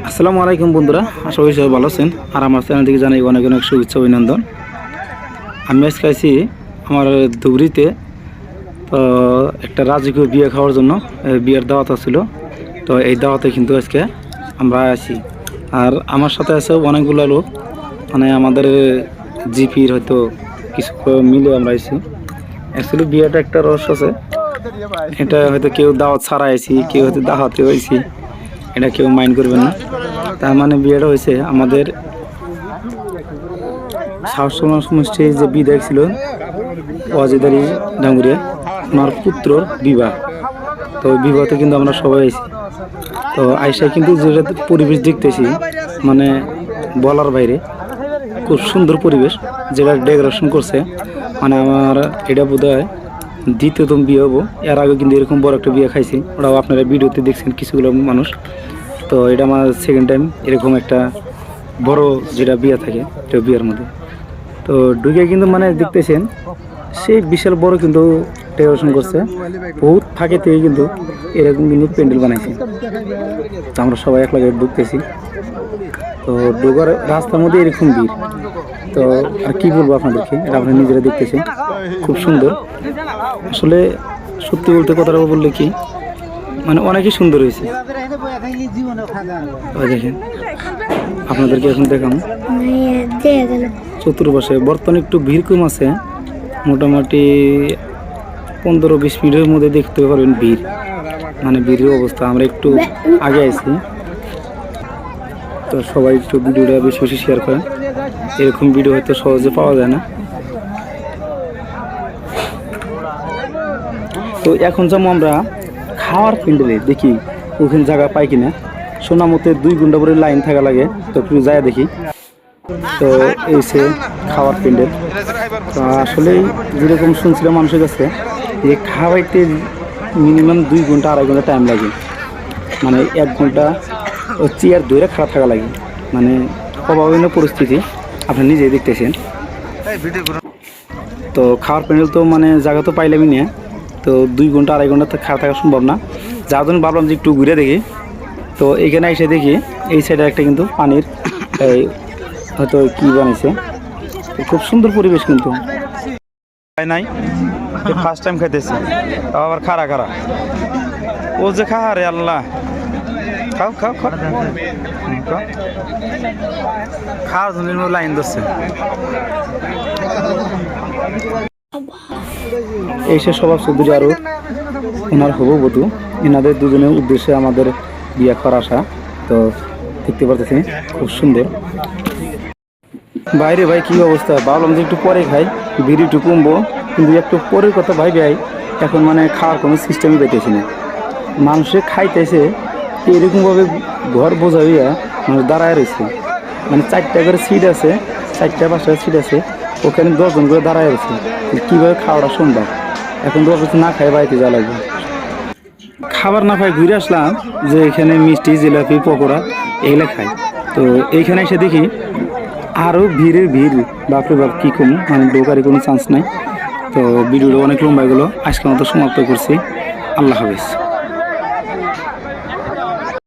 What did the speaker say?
আসসালামু আলাইকুম বন্ধুরা, আশা করি সবাই ভালো আছেন। আর আমার চ্যানেল থেকে জানাই অনেক অনেক শুভেচ্ছা অভিনন্দন। আমি আজকে আছি আমার ধুবড়িতে। তো একটা রাজকীয় বিয়ে খাওয়ার জন্য বিয়ের দাওয়াত ছিল। তো এই দাওয়াতে কিন্তু আজকে আমরা আছি। আর আমার সাথে আছে অনেকগুলো লোক, মানে আমাদের জিপির হয়তো কিছু মিলে আমরা আছি। অ্যাকচুয়ালি বিয়েটা একটা রহস্য আছে। এটা হয়তো কেউ দাওয়াত ছাড়া আইছি, কেউ হয়তো দাওয়াতে হয়েছি, এটা কেউ মাইন্ড করবেন না। তার মানে বিয়েটা হয়েছে আমাদের সাহস সমষ্টির যে বিধায়ক ছিল ওয়াজিদ আলী ডাঙ্গুরিয়া, ওনার পুত্রর বিবাহ। তো বিবাহতে কিন্তু আমরা সবাই আইছি। তো আইসায় কিন্তু যেটা পরিবেশ দেখতেছি, মানে বলার বাইরে, খুব সুন্দর পরিবেশ যেটা ডেকোরেশন করছে। মানে আমার এটা বোধ হয় দ্বিতীয়তম বিয়ে হবো। এর আগে কিন্তু এরকম বড় একটা বিয়ে খাইছি, ওরাও আপনারা ভিডিওতে দেখছেন কিছুগুলো মানুষ। তো এটা আমার সেকেন্ড টাইম এরকম একটা বড় যেটা বিয়ে থাকে তো বিয়ের মধ্যে। তো ঢুকে কিন্তু মানে দেখতেছেন সেই বিশাল বড় কিন্তু ডেকোরেশন করছে, বহুত ফাঁকে থেকে কিন্তু এরকম কিন্তু প্যান্ডেল বানাইছে। তো আমরা সবাই এক লাগে ঢুকতেছি। তো ঢোকার রাস্তার মধ্যে এরকম ভিড়। তো আর কি বলবো আপনাদেরকে, এটা আপনারা নিজেরা দেখতেছেন, খুব সুন্দর। আসলে সত্যি বলতে কথাটা বললে কি, মানে অনেকই সুন্দর হয়েছে। দেখেন আপনাদেরকে এখন দেখাম চতুর্পাশে। বর্তমানে একটু ভিড় কম আছে, মোটামুটি 15-20 মিনিটের মধ্যে দেখতে পারবেন ভিড়, মানে ভিড়ের অবস্থা। আমরা একটু আগে আইছি, তো সবাই একটু ভিডিওটা বেশি বেশি শেয়ার করেন। এরকম ভিডিও হয়তো সহজে পাওয়া যায় না। তো এখন যেমন আমরা খাওয়ার প্যান্ডেলে দেখি ওখানে জায়গা পাই কিনা। শোনা মতে 2 ঘন্টা পরে লাইন থাকা লাগে, তো একটু যায় দেখি। তো এই সে খাওয়ার প্যান্ডেল। তো আসলে যেরকম শুনছিলাম মানুষের কাছে যে খাওয়াইতে মিনিমাম 2 ঘন্টা 2.5 ঘন্টা টাইম লাগে, মানে 1 ঘন্টা ও চেয়ার ধরে খারাপ থাকা লাগে, মানে অভাবনীয় পরিস্থিতি আপনি নিজেই দেখতেছেন। তো খাওয়ার প্যান্ডেল তো মানে জায়গা তো পাইলামই না। তো 2 ঘন্টা 2.5 ঘন্টা খাওয়া থাকা সম্ভব না, যার জন্য ভাবলাম যে একটু ঘুরে দেখি। তো এইখানে এসে দেখি এই সাইডে একটা কিন্তু পানির হয়তো কি বানাইছে, খুব সুন্দর পরিবেশ। কিন্তু নাই ফার্স্ট টাইম খাইতেছে, আবার খারা খারা ও যে খা রে আল্লাহ, খাও খাও খাও খাওয়ার জন্য লাইন ধরছে। এইসব স্বভাব চৌধুরী আরও ওনার হবু বধূ, এনাদের দুজনের উদ্দেশ্যে আমাদের বিয়ে করা আসা। তো দেখতে পারতেছি খুব সুন্দর। বাইরে ভাই কি অবস্থা, ভাবলাম যে একটু পরে খাই, ভিড় একটু কমবো, কিন্তু একটু পরের কথা ভাই ভাই এখন মানে খাওয়ার কোনো সিস্টেমই পেতেছি না। মানুষে খাইতেছে এরকমভাবে ঘর বোঝা হইয়া মানুষ দাঁড়ায় রয়েছে, মানে 4টা করে সিট আছে, 4টা-5টা সিট আছে, ওখানে 10 জন করে দাঁড়ায় রয়েছে। কীভাবে খাওয়াটা সম্ভব? এখন তো অবশ্যই না খাই বাড়িতে যাওয়া লাগবে। খাবার না পাই ঘুরে আসলাম যে এখানে মিষ্টি, জিলাপি, পকোড়া এগুলো খাই। তো এইখানে এসে দেখি আরও ভিড়ের ভিড়, বাপরে বাপ কী কম, মানে ঢোকারই কোনো চান্স নাই। তো ভিডিওটা অনেক লম্বা, এগুলো আজকের মতো সমাপ্ত করছি। আল্লাহ হাফেজ।